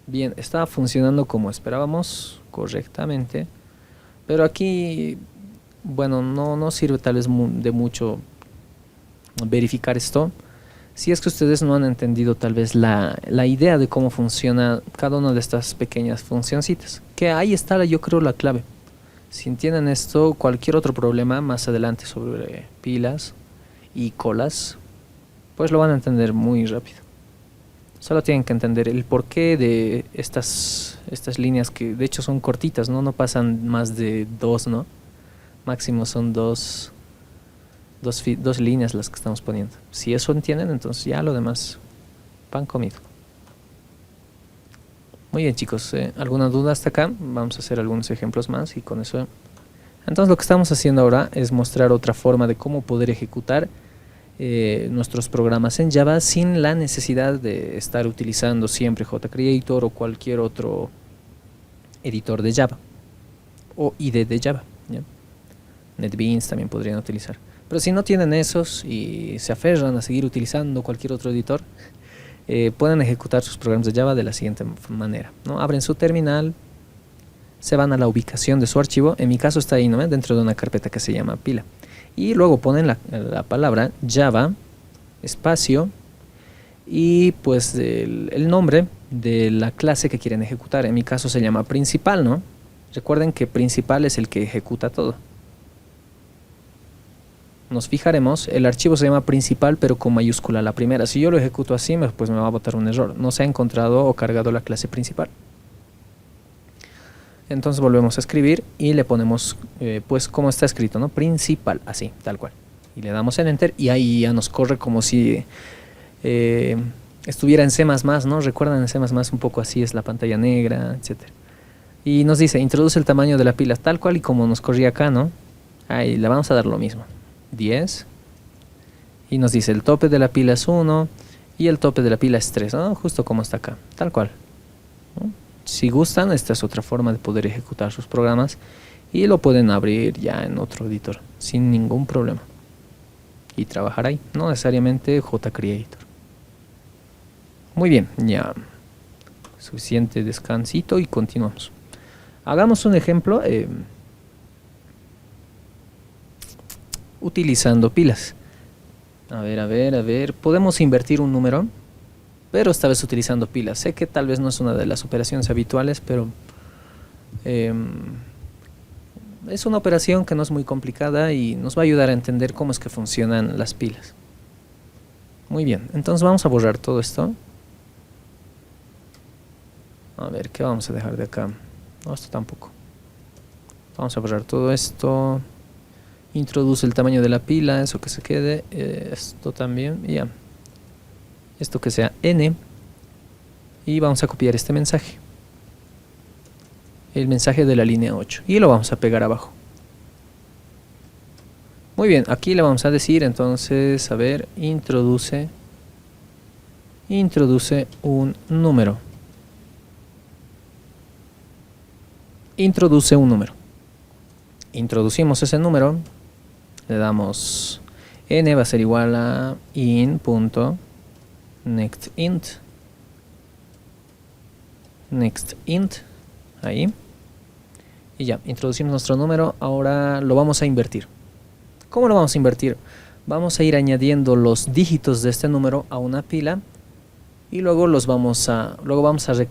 Bien, está funcionando como esperábamos, correctamente. Pero aquí... bueno, no sirve tal vez de mucho verificar esto. Si es que ustedes no han entendido tal vez la idea de cómo funciona cada una de estas pequeñas funcioncitas. Que ahí está, yo creo, la clave. Si entienden esto, cualquier otro problema más adelante sobre pilas y colas, pues lo van a entender muy rápido. Solo tienen que entender el porqué de estas líneas que de hecho son cortitas, ¿no? No pasan más de 2, ¿no? Máximo son dos líneas las que estamos poniendo. Si eso entienden, entonces ya lo demás, pan comido. Muy bien, chicos, ¿alguna duda hasta acá? Vamos a hacer algunos ejemplos más y con eso... Entonces lo que estamos haciendo ahora es mostrar otra forma de cómo poder ejecutar nuestros programas en Java sin la necesidad de estar utilizando siempre JCreator o cualquier otro editor de Java o IDE de Java, ¿ya? NetBeans también podrían utilizar. Pero si no tienen esos y se aferran a seguir utilizando cualquier otro editor, pueden ejecutar sus programas de Java de la siguiente manera, ¿no? Abren su terminal, se van a la ubicación de su archivo. En mi caso está ahí, ¿no? Dentro de una carpeta que se llama pila. Y luego ponen la palabra Java, espacio, y pues el nombre de la clase que quieren ejecutar. En mi caso se llama principal, ¿no? Recuerden que principal es el que ejecuta todo. Nos fijaremos, el archivo se llama principal pero con mayúscula la primera. Si yo lo ejecuto así, pues me va a botar un error. No se ha encontrado o cargado la clase principal. Entonces volvemos a escribir y le ponemos pues como está escrito, ¿no? Principal, así, tal cual. Y le damos en Enter y ahí ya nos corre como si estuviera en C++, ¿no? Recuerdan en C++ un poco así es la pantalla negra, etcétera. Y nos dice, introduce el tamaño de la pila tal cual y como nos corría acá, ¿no? Ahí le vamos a dar lo mismo, 10. Y nos dice, el tope de la pila es 1 y el tope de la pila es 3, ¿no? Justo como está acá, tal cual, ¿no? Si gustan, esta es otra forma de poder ejecutar sus programas y lo pueden abrir ya en otro editor sin ningún problema y trabajar ahí, no necesariamente JCreator. Muy bien, ya suficiente descansito y continuamos. Hagamos un ejemplo utilizando pilas. A ver, podemos invertir un número, pero esta vez utilizando pilas. Sé que tal vez no es una de las operaciones habituales, pero es una operación que no es muy complicada y nos va a ayudar a entender cómo es que funcionan las pilas. Muy bien, entonces vamos a borrar todo esto. A ver, ¿qué vamos a dejar de acá? No, esto tampoco. Vamos a borrar todo esto. Introduce el tamaño de la pila, eso que se quede. Esto también, ya. Esto que sea N. Y vamos a copiar este mensaje. El mensaje de la línea 8. Y lo vamos a pegar abajo. Muy bien, aquí le vamos a decir entonces, a ver, introduce un número. Introduce un número. Introducimos ese número, le damos n va a ser igual a in.nextInt. nextInt, ahí. Y ya, introducimos nuestro número, ahora lo vamos a invertir. ¿Cómo lo vamos a invertir? Vamos a ir añadiendo los dígitos de este número a una pila y luego vamos a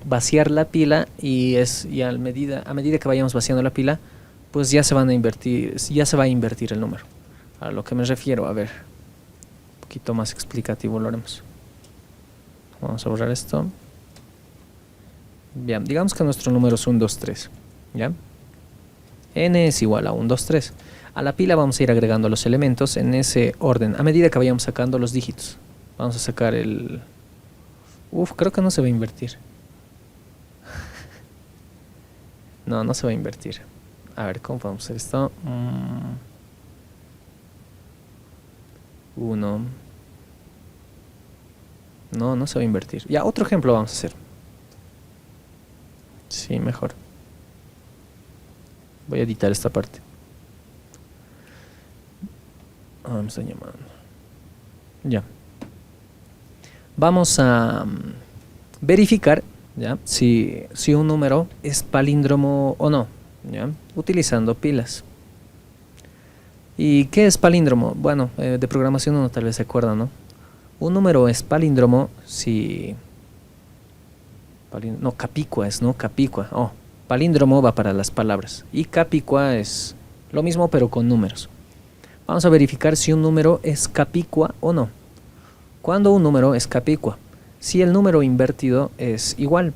vaciar la pila y a medida que vayamos vaciando la pila, pues ya se va a invertir el número. A lo que me refiero, a ver, un poquito más explicativo lo haremos. Vamos a borrar esto. Bien, digamos que nuestro número es 1, 2, 3, ¿ya? N es igual a 1, 2, 3. A la pila vamos a ir agregando los elementos en ese orden, a medida que vayamos sacando los dígitos. Vamos a sacar el... creo que no se va a invertir. No se va a invertir. A ver, ¿cómo podemos hacer esto? 1. No se va a invertir. Ya, otro ejemplo vamos a hacer. Sí, mejor. Voy a editar esta parte. Me están llamando. Ya. Vamos a verificar, ¿ya? Si un número es palíndromo o no, ¿ya? Utilizando pilas. ¿Y qué es palíndromo? Bueno, de programación uno tal vez se acuerda, ¿no? Un número es palíndromo si... capicua es, ¿no? Capicua. Palíndromo va para las palabras. Y capicua es lo mismo pero con números. Vamos a verificar si un número es capicua o no. Cuando un número es capicua, si el número invertido es igual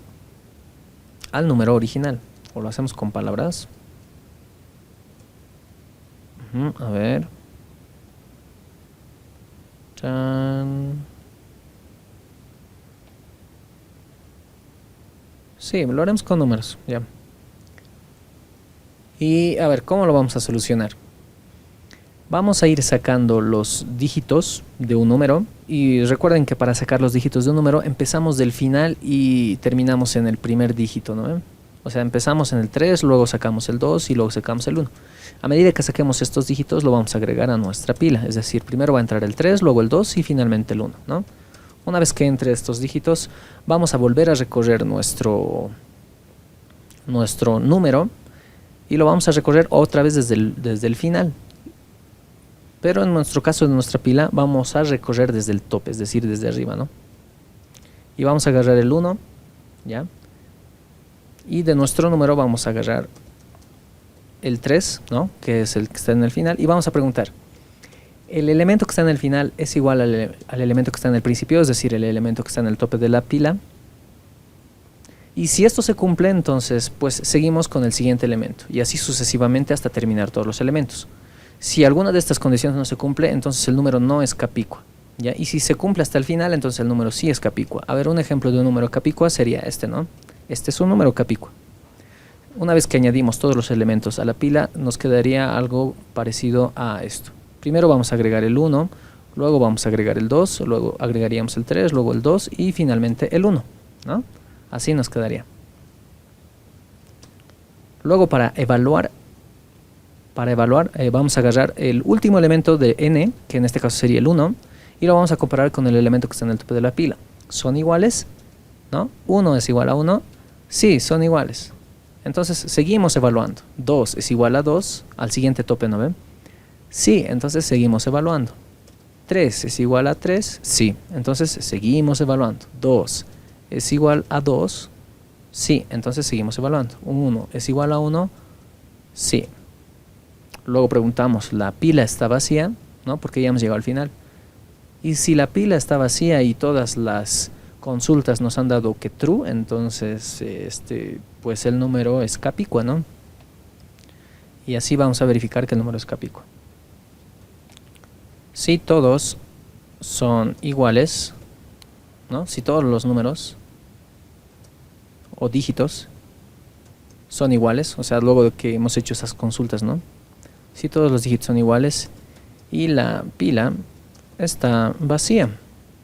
al número original. O lo hacemos con palabras. A ver. Sí, lo haremos con números, ya. Y a ver, ¿cómo lo vamos a solucionar? Vamos a ir sacando los dígitos de un número. Y recuerden que para sacar los dígitos de un número empezamos del final y terminamos en el primer dígito, ¿no? O sea, empezamos en el 3, luego sacamos el 2 y luego sacamos el 1. A medida que saquemos estos dígitos lo vamos a agregar a nuestra pila. Es decir, primero va a entrar el 3, luego el 2 y finalmente el 1, ¿no? Una vez que entre estos dígitos, vamos a volver a recorrer nuestro número y lo vamos a recorrer otra vez desde el final. Pero en nuestro caso de nuestra pila, vamos a recorrer desde el tope, es decir, desde arriba, ¿no? Y vamos a agarrar el 1, ¿ya? Y de nuestro número vamos a agarrar el 3, ¿no? Que es el que está en el final, y vamos a preguntar, ¿el elemento que está en el final es igual al elemento que está en el principio, es decir, el elemento que está en el tope de la pila? Y si esto se cumple, entonces pues seguimos con el siguiente elemento y así sucesivamente hasta terminar todos los elementos. Si alguna de estas condiciones no se cumple, entonces el número no es capicua, ¿ya? Y si se cumple hasta el final, entonces el número sí es capicua. A ver, un ejemplo de un número capicua sería este, ¿no? Este es un número capicua. Una vez que añadimos todos los elementos a la pila, nos quedaría algo parecido a esto. Primero vamos a agregar el 1, luego vamos a agregar el 2, luego agregaríamos el 3, luego el 2 y finalmente el 1, ¿no? Así nos quedaría. Luego para evaluar vamos a agarrar el último elemento de n, que en este caso sería el 1, y lo vamos a comparar con el elemento que está en el tope de la pila. ¿Son iguales? ¿No? 1 es igual a 1. Sí, son iguales. Entonces seguimos evaluando. 2 es igual a 2 al siguiente tope, ¿no ven? Sí, entonces seguimos evaluando. 3 es igual a 3. Sí, entonces seguimos evaluando. 2 es igual a 2. Sí, entonces seguimos evaluando. 1 es igual a 1. Sí. Luego preguntamos, ¿la pila está vacía? ¿No? Porque ya hemos llegado al final. Y si la pila está vacía y todas las consultas nos han dado que true, entonces pues el número es capicua, ¿no? Y así vamos a verificar que el número es capicua. Si todos son iguales, ¿no? Si todos los números o dígitos son iguales, o sea, luego de que hemos hecho esas consultas, ¿no? Si todos los dígitos son iguales y la pila está vacía,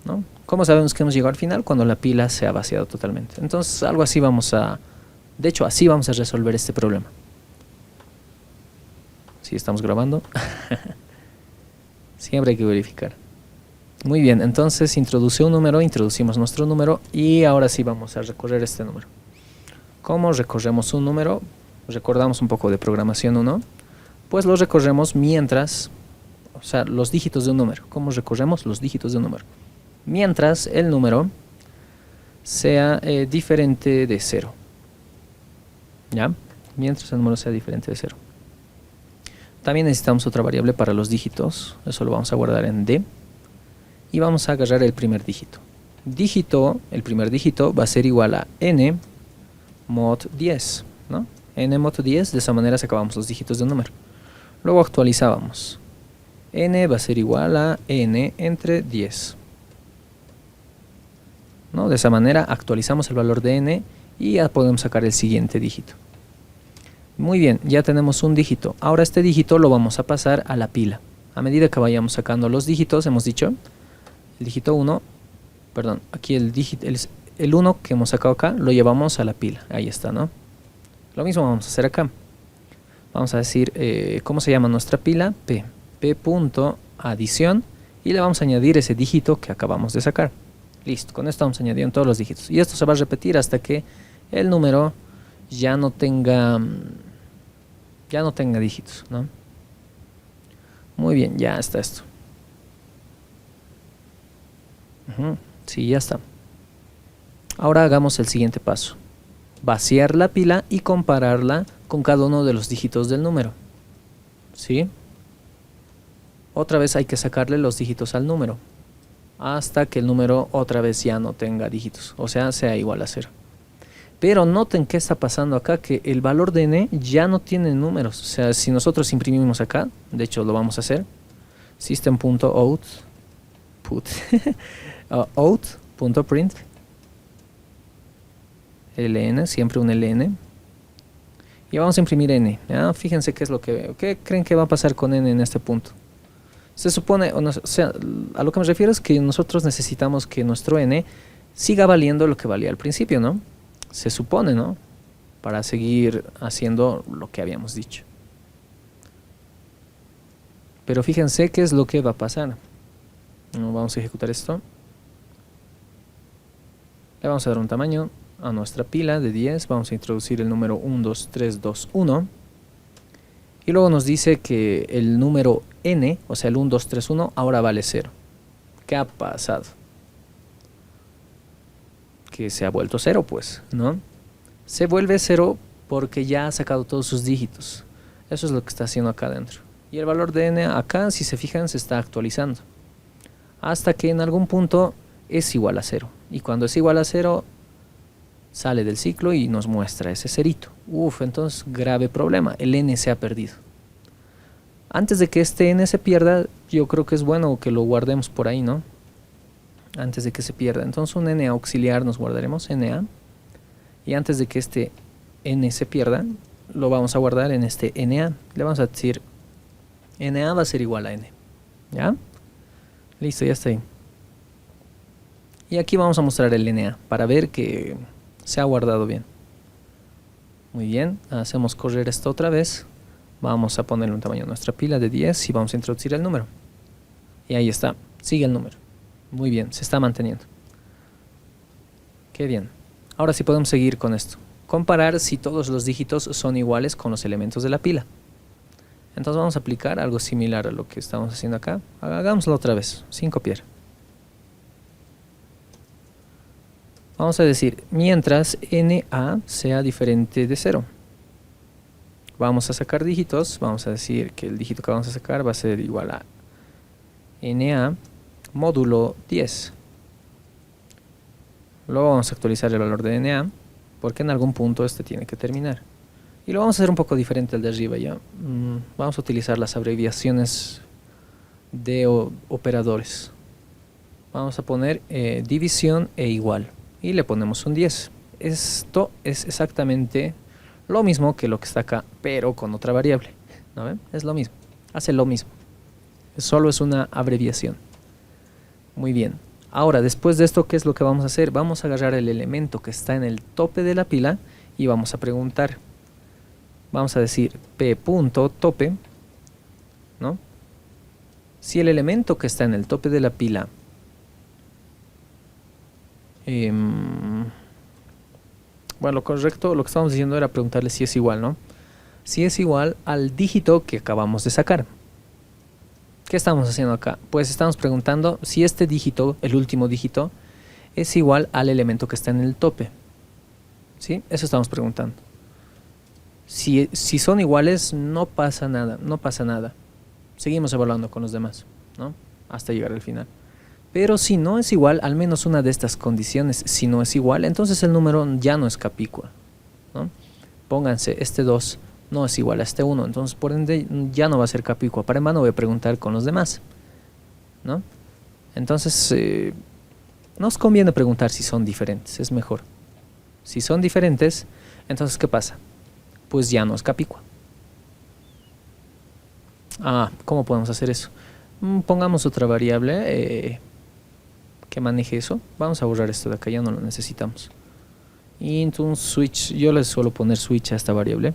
¿no? ¿Cómo sabemos que hemos llegado al final? Cuando la pila se ha vaciado totalmente. Entonces, algo así de hecho, así vamos a resolver este problema. ¿Sí estamos grabando? Siempre hay que verificar. Muy bien, entonces introducimos nuestro número y ahora sí vamos a recorrer este número. ¿Cómo recorremos un número? Recordamos un poco de programación 1. Pues lo recorremos mientras, o sea, los dígitos de un número. ¿Cómo recorremos los dígitos de un número? Mientras el número sea diferente de 0. ¿Ya? Mientras el número sea diferente de 0. También necesitamos otra variable para los dígitos. Eso lo vamos a guardar en D. Y vamos a agarrar el primer dígito. El primer dígito va a ser igual a n mod 10, ¿no? N mod 10, de esa manera sacábamos los dígitos de un número. Luego actualizábamos. N va a ser igual a n entre 10. ¿No? De esa manera actualizamos el valor de n y ya podemos sacar el siguiente dígito. Muy bien, ya tenemos un dígito. Ahora este dígito lo vamos a pasar a la pila. A medida que vayamos sacando los dígitos, hemos dicho, el dígito 1, perdón, aquí el 1 que hemos sacado acá, lo llevamos a la pila. Ahí está, ¿no? Lo mismo vamos a hacer acá. Vamos a decir, ¿cómo se llama nuestra pila? P.adición y le vamos a añadir ese dígito que acabamos de sacar. Listo, con esto vamos añadiendo todos los dígitos. Y esto se va a repetir hasta que el número ya no tenga dígitos, ¿no? Muy bien, ya está esto. Sí, ya está. Ahora hagamos el siguiente paso. Vaciar la pila y compararla con cada uno de los dígitos del número. ¿Sí? Otra vez hay que sacarle los dígitos al número hasta que el número otra vez ya no tenga dígitos, o sea igual a 0. Pero noten qué está pasando acá, que el valor de n ya no tiene números. O sea, si nosotros imprimimos acá, de hecho lo vamos a hacer, system.out out.print ln, siempre un ln, y vamos a imprimir n. ¿Ya? Fíjense qué es lo que veo. ¿Qué creen que va a pasar con n en este punto? Se supone, o sea, a lo que me refiero es que nosotros necesitamos que nuestro n siga valiendo lo que valía al principio, ¿no? Se supone, ¿no? Para seguir haciendo lo que habíamos dicho. Pero fíjense qué es lo que va a pasar. Vamos a ejecutar esto. Le vamos a dar un tamaño a nuestra pila de 10. Vamos a introducir el número 12321. Y luego nos dice que el número n, o sea el 1231, ahora vale 0. ¿Qué ha pasado? Que se ha vuelto 0, pues, ¿no? Se vuelve 0 porque ya ha sacado todos sus dígitos. Eso es lo que está haciendo acá adentro. Y el valor de n acá, si se fijan, se está actualizando. Hasta que en algún punto es igual a 0. Y cuando es igual a 0, Sale del ciclo y nos muestra ese cerito. Uf, entonces grave problema, el n se ha perdido. Antes de que este n se pierda, yo creo que es bueno que lo guardemos por ahí, ¿no? Antes de que se pierda. Entonces un n auxiliar nos guardaremos, na. Y antes de que este n se pierda, lo vamos a guardar en este na. Le vamos a decir, na va a ser igual a n. ¿Ya? Listo, ya está ahí. Y aquí vamos a mostrar el na para ver que se ha guardado bien. Muy bien, hacemos correr esto otra vez. Vamos a ponerle un tamaño a nuestra pila de 10 y vamos a introducir el número. Y ahí está, sigue el número. Muy bien, se está manteniendo. Qué bien. Ahora sí podemos seguir con esto. Comparar si todos los dígitos son iguales con los elementos de la pila. Entonces vamos a aplicar algo similar a lo que estamos haciendo acá. Hagámoslo otra vez, sin copiar. Vamos a decir, mientras na sea diferente de 0. Vamos a sacar dígitos, vamos a decir que el dígito que vamos a sacar va a ser igual a na módulo 10. Luego vamos a actualizar el valor de na, porque en algún punto este tiene que terminar. Y lo vamos a hacer un poco diferente al de arriba ya. Vamos a utilizar las abreviaciones de operadores. Vamos a poner división e igual. Y le ponemos un 10. Esto es exactamente lo mismo que lo que está acá, pero con otra variable. ¿No ven? Es lo mismo. Hace lo mismo. Solo es una abreviación. Muy bien. Ahora, después de esto, ¿qué es lo que vamos a hacer? Vamos a agarrar el elemento que está en el tope de la pila y vamos a preguntar. Vamos a decir p.tope, ¿no? Si el elemento que está en el tope de la pila bueno, lo correcto, lo que estábamos diciendo era preguntarle si es igual, ¿no? Si es igual al dígito que acabamos de sacar. ¿Qué estamos haciendo acá? Pues estamos preguntando si este dígito, el último dígito, es igual al elemento que está en el tope. ¿Sí? Eso estamos preguntando. Si son iguales, no pasa nada, no pasa nada. Seguimos evaluando con los demás, ¿no? Hasta llegar al final. Pero si no es igual, al menos una de estas condiciones, si no es igual, entonces el número ya no es capicua, ¿no? Pónganse, este 2 no es igual a este 1, entonces por ende ya no va a ser capicua. Para en vano voy a preguntar con los demás, ¿no? Entonces nos conviene preguntar si son diferentes, es mejor. Si son diferentes, entonces ¿qué pasa? Pues ya no es capicua. ¿Cómo podemos hacer eso? Pongamos otra variable que maneje eso. Vamos a borrar esto de acá, ya no lo necesitamos. Int un switch, yo le suelo poner switch a esta variable,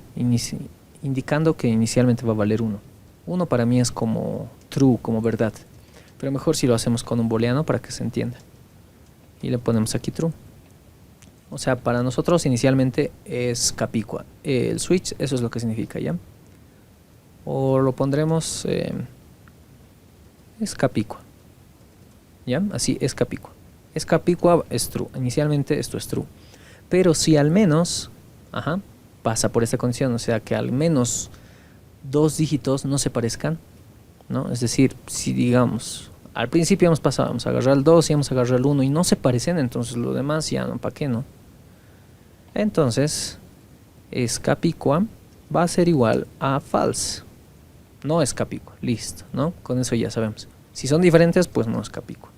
indicando que inicialmente va a valer 1. 1 para mí es como true, como verdad. Pero mejor si lo hacemos con un booleano para que se entienda. Y le ponemos aquí true. O sea, para nosotros inicialmente es capicua. El switch, eso es lo que significa, ¿ya? O lo pondremos es capicua. ¿Ya? Así es capicua. Es capicua, es true. Inicialmente esto es true. Pero si al menos pasa por esta condición, o sea que al menos dos dígitos no se parezcan, ¿no? Es decir, si digamos, al principio vamos a agarrar el 2 y vamos a agarrar el 1 y no se parecen, entonces lo demás ya no, ¿para qué no? Entonces, es capicua va a ser igual a false. No es capicua, listo, ¿no? Con eso ya sabemos. Si son diferentes, pues no es capicua.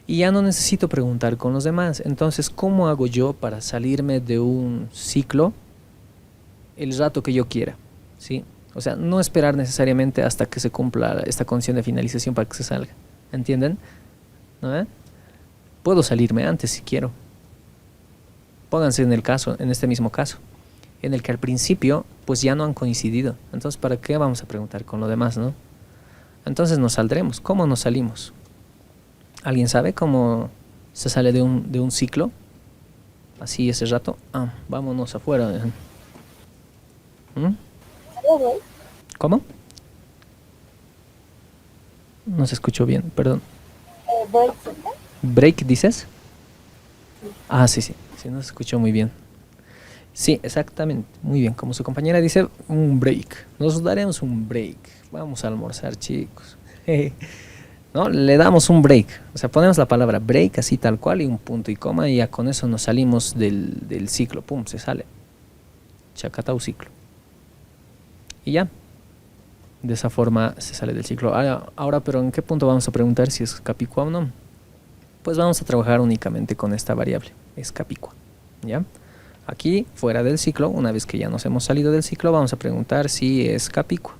Y ya no necesito preguntar con los demás. Entonces, ¿cómo hago yo para salirme de un ciclo el rato que yo quiera? ¿Sí? O sea, no esperar necesariamente hasta que se cumpla esta condición de finalización para que se salga. ¿Entienden? ¿No? Puedo salirme antes si quiero. Pónganse en el caso, en este mismo caso, en el que al principio pues ya no han coincidido. Entonces, ¿para qué vamos a preguntar con lo demás, no? Entonces nos saldremos. ¿Cómo nos salimos? ¿Alguien sabe cómo se sale de un ciclo? Así ese rato. Vámonos afuera. ¿Cómo? No se escuchó bien, perdón. ¿Break dices? Sí, no se escuchó muy bien. Sí, exactamente, muy bien. Como su compañera dice, un break. Nos daremos un break. Vamos a almorzar, chicos. ¿no? Le damos un break, o sea, ponemos la palabra break así tal cual y un punto y coma y ya con eso nos salimos del ciclo, pum, se sale. Chacatau ciclo. Y ya, de esa forma se sale del ciclo. Ahora, pero ¿en qué punto vamos a preguntar si es capicua o no? Pues vamos a trabajar únicamente con esta variable, es capicua, ¿ya? Aquí, fuera del ciclo, una vez que ya nos hemos salido del ciclo, vamos a preguntar si es capicua.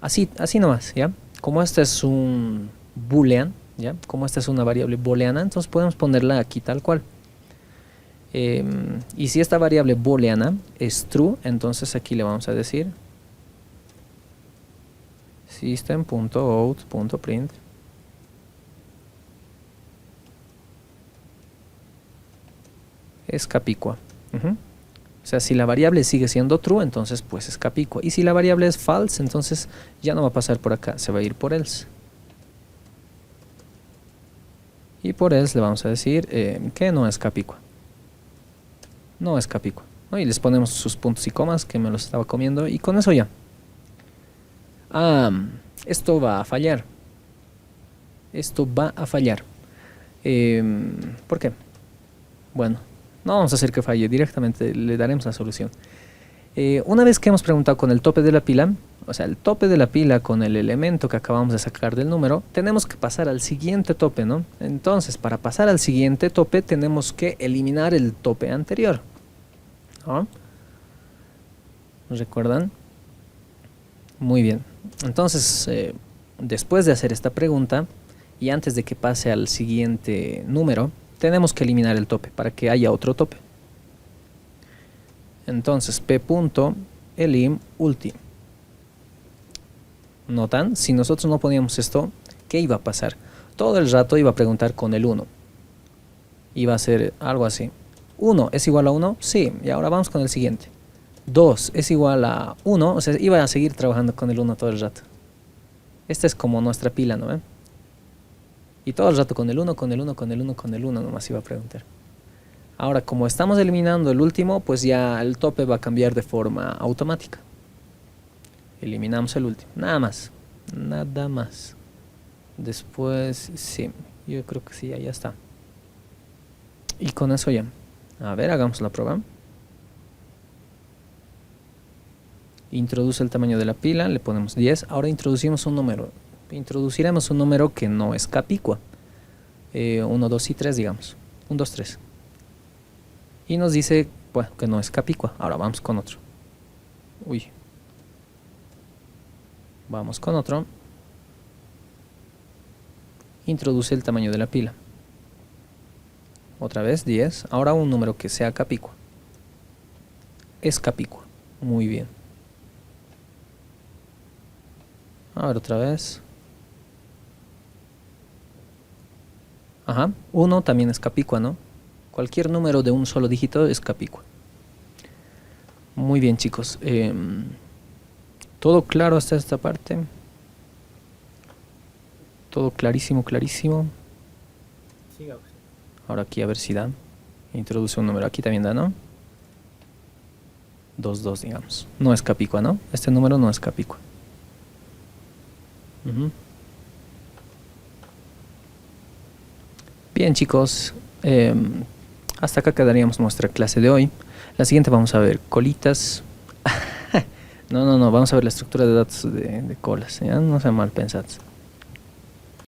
Así nomás, ¿ya? Como este es un boolean, ¿ya? Como esta es una variable booleana, entonces podemos ponerla aquí tal cual. Y si esta variable booleana es true, entonces aquí le vamos a decir system.out.print es capicua. O sea, si la variable sigue siendo true, entonces pues es capicua. Y si la variable es false, entonces ya no va a pasar por acá, se va a ir por else. Y por else le vamos a decir que no es capicua. No es capicua, ¿no? Y les ponemos sus puntos y comas, que me los estaba comiendo, y con eso ya. Esto va a fallar. Esto va a fallar. ¿Por qué? Bueno, no vamos a hacer que falle, directamente le daremos la solución. Una vez que hemos preguntado con el tope de la pila, o sea, el tope de la pila con el elemento que acabamos de sacar del número, tenemos que pasar al siguiente tope, ¿no? Entonces, para pasar al siguiente tope, tenemos que eliminar el tope anterior, ¿no? ¿Recuerdan? Muy bien. Entonces, después de hacer esta pregunta, y antes de que pase al siguiente número, tenemos que eliminar el tope para que haya otro tope. Entonces, p.elim ulti. ¿Notan? Si nosotros no poníamos esto, ¿qué iba a pasar? Todo el rato iba a preguntar con el 1. Iba a ser algo así. 1 es igual a 1, sí, y ahora vamos con el siguiente. 2 es igual a 1, o sea, iba a seguir trabajando con el 1 todo el rato. Esta es como nuestra pila, ¿no? Y todo el rato con el 1, con el 1, con el 1, con el 1 nomás iba a preguntar. Ahora, como estamos eliminando el último, pues ya el tope va a cambiar de forma automática. Eliminamos el último, nada más, nada más. Después, sí, yo creo que sí, ya está. Y con eso ya. A ver, hagamos la prueba. Introduce el tamaño de la pila, le ponemos 10. Ahora introducimos un número. Introduciremos un número que no es capicua. 1, 2 y 3, digamos. 1, 2, 3. Y nos dice, bueno, que no es capicua. Ahora vamos con otro. Uy. Vamos con otro. Introduce el tamaño de la pila. Otra vez 10. Ahora un número que sea capicua. Es capicua. Muy bien. A ver otra vez. Ajá. 1 también es capicua, ¿no? Cualquier número de un solo dígito es capicua. Muy bien, chicos. ¿Todo claro hasta esta parte? Todo clarísimo, clarísimo. Ahora aquí a ver si da. Introduce un número. Aquí también da, ¿no? 2, 2, digamos. No es capicua, ¿no? Este número no es capicua. Bien, chicos. Hasta acá quedaríamos nuestra clase de hoy. La siguiente vamos a ver colitas. No, vamos a ver la estructura de datos de colas, ¿ya? No sean mal pensados.